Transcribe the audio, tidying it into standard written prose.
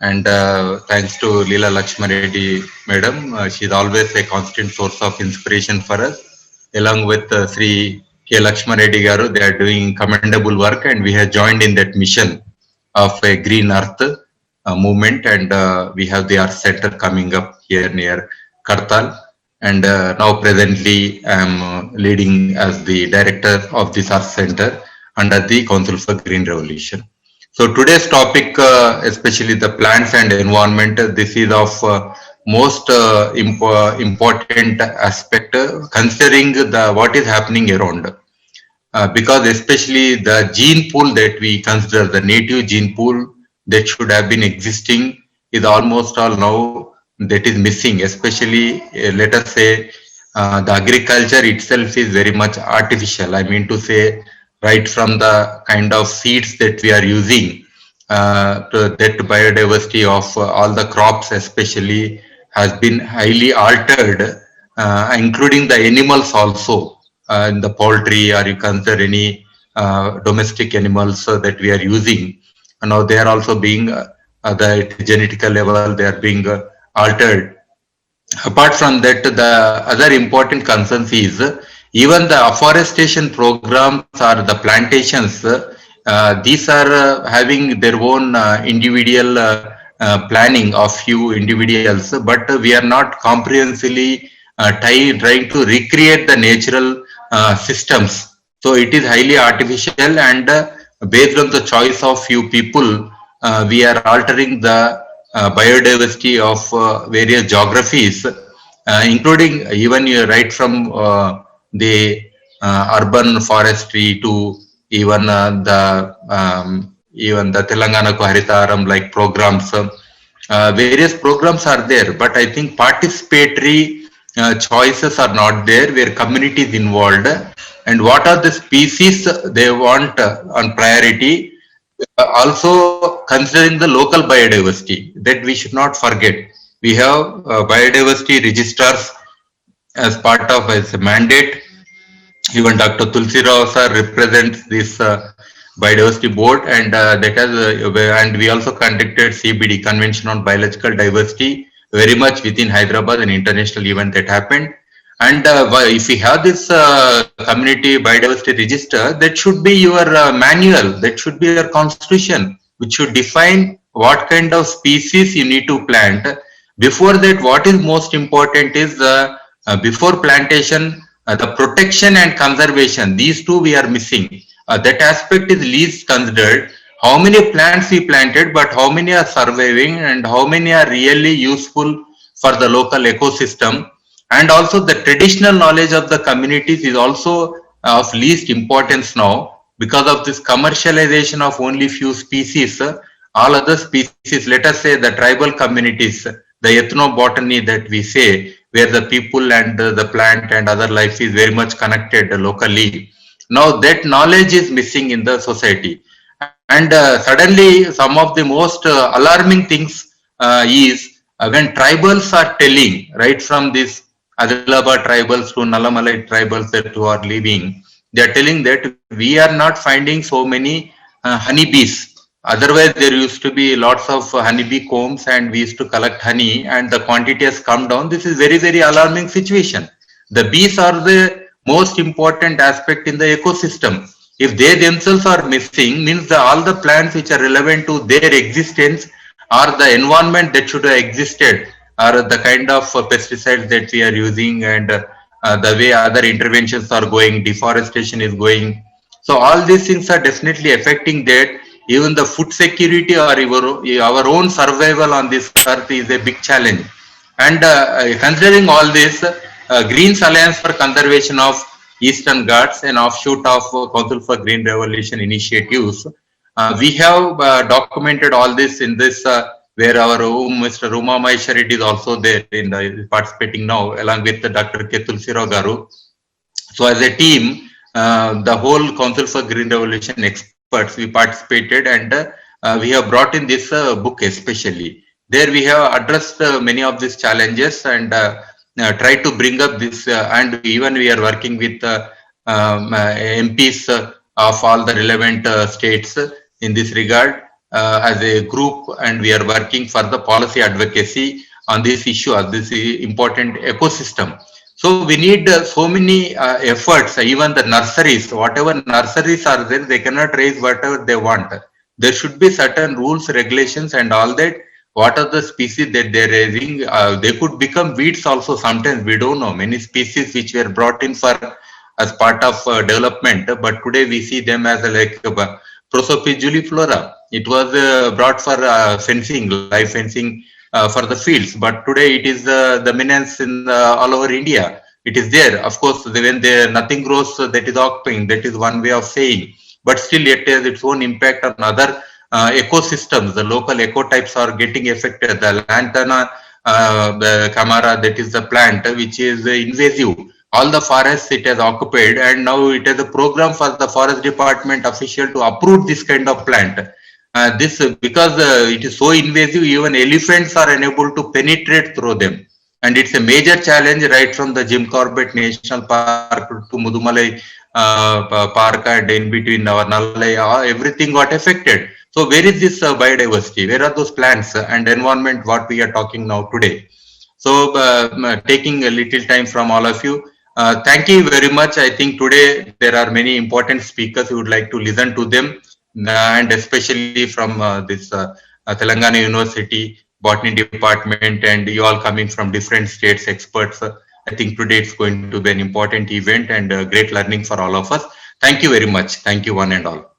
And thanks to Leela Lakshma Reddy Madam, she's always a constant source of inspiration for us. Along with Sri K. Lakshma Reddy Garu, they are doing commendable work, and we have joined in that mission of a Green Earth movement. And we have the Earth Center coming up here near Kartal. And now presently I am leading as the director of this Earth Center under the Council for Green Revolution. So today's topic, especially the plants and environment, this is of most important aspect, considering the what is happening around. Because especially the gene pool that we consider, the native gene pool that should have been existing, is almost all now that is missing. Especially, let us say, the agriculture itself is very much artificial. I mean to say, right from the kind of seeds that we are using, that biodiversity of all the crops especially has been highly altered, including the animals also, in the poultry, or you consider any domestic animals that we are using. Now they are also being, the genetical level, they are being altered. Apart from that, the other important concerns is even the afforestation programs or the plantations. These are having their own individual planning of few individuals, but we are not comprehensively trying to recreate the natural systems. So it is highly artificial, and based on the choice of few people, we are altering the biodiversity of various geographies, including even right from the urban forestry to even even the Telangana Haritaram like programs. Various programs are there, but I think participatory choices are not there where community is involved. And what are the species they want on priority? Also considering the local biodiversity, that we should not forget. We have biodiversity registers as part of as a mandate. Even Dr. Tulsi Rao sir represents this biodiversity board, and that has and we also conducted CBD, Convention on Biological Diversity, very much within Hyderabad, an international event that happened. And if we have this community biodiversity register, that should be your manual, that should be your constitution, which should define what kind of species you need to plant. Before that, what is most important is before plantation, the protection and conservation. These two we are missing. That aspect is least considered. How many plants we planted, but how many are surviving and how many are really useful for the local ecosystem. And also the traditional knowledge of the communities is also of least importance now because of this commercialization of only few species. All other species, let us say the tribal communities, the ethnobotany that we say, where the people and the plant and other life is very much connected locally. Now that knowledge is missing in the society. And suddenly some of the most alarming things is when tribals are telling, right from this Adilabad tribals to Nalamalai tribals that who are living, they are telling that we are not finding so many honeybees. Otherwise, there used to be lots of honeybee combs, and we used to collect honey, and the quantity has come down. This is very, very alarming situation. The bees are the most important aspect in the ecosystem. If they themselves are missing, means all the plants which are relevant to their existence or the environment that should have existed, or the kind of pesticides that we are using, and the way other interventions are going, deforestation is going. So all these things are definitely affecting that. Even the food security or our own survival on this earth is a big challenge. And considering all this, Greens Alliance for Conservation of Eastern Ghats, an offshoot of Council for Green Revolution initiatives, we have documented all this in this where our Mr. Ruma Maheshwari is also there in the participating now, along with Dr. K. Tulsi Rao Garu. So as a team, the whole Council for Green Revolution experts, we participated, and we have brought in this book especially. There we have addressed many of these challenges and try to bring up this, and even we are working with MPs of all the relevant states in this regard. as a group, and we are working for the policy advocacy on this issue, of this important ecosystem. So we need so many efforts, even the nurseries, whatever nurseries are there, they cannot raise whatever they want. There should be certain rules, regulations and all that. What are the species that they're raising? They could become weeds also sometimes, we don't know. Many species which were brought in for as part of development, but today we see them as like Prosopis It was brought for fencing, live fencing for the fields, but today it is dominance in all over India. It is there. Of course, when there nothing grows, that is occupying. That is one way of saying. But still, it has its own impact on other ecosystems. The local ecotypes are getting affected. The lantana, the camara, that is the plant which is invasive. All the forests it has occupied, and now it has a program for the forest department official to uproot this kind of plant. This because it is so invasive, even elephants are unable to penetrate through them, and it's a major challenge right from the Jim Corbett National Park to Mudumalai Park, and in between our Nalai, everything got affected. So where is this biodiversity? Where are those plants and environment what we are talking now today? So taking a little time from all of you. Thank you very much. I think today there are many important speakers who would like to listen to them, and especially from this Telangana University Botany Department, and you all coming from different states, experts. I think today it's going to be an important event and great learning for all of us. Thank you very much. Thank you, one and all.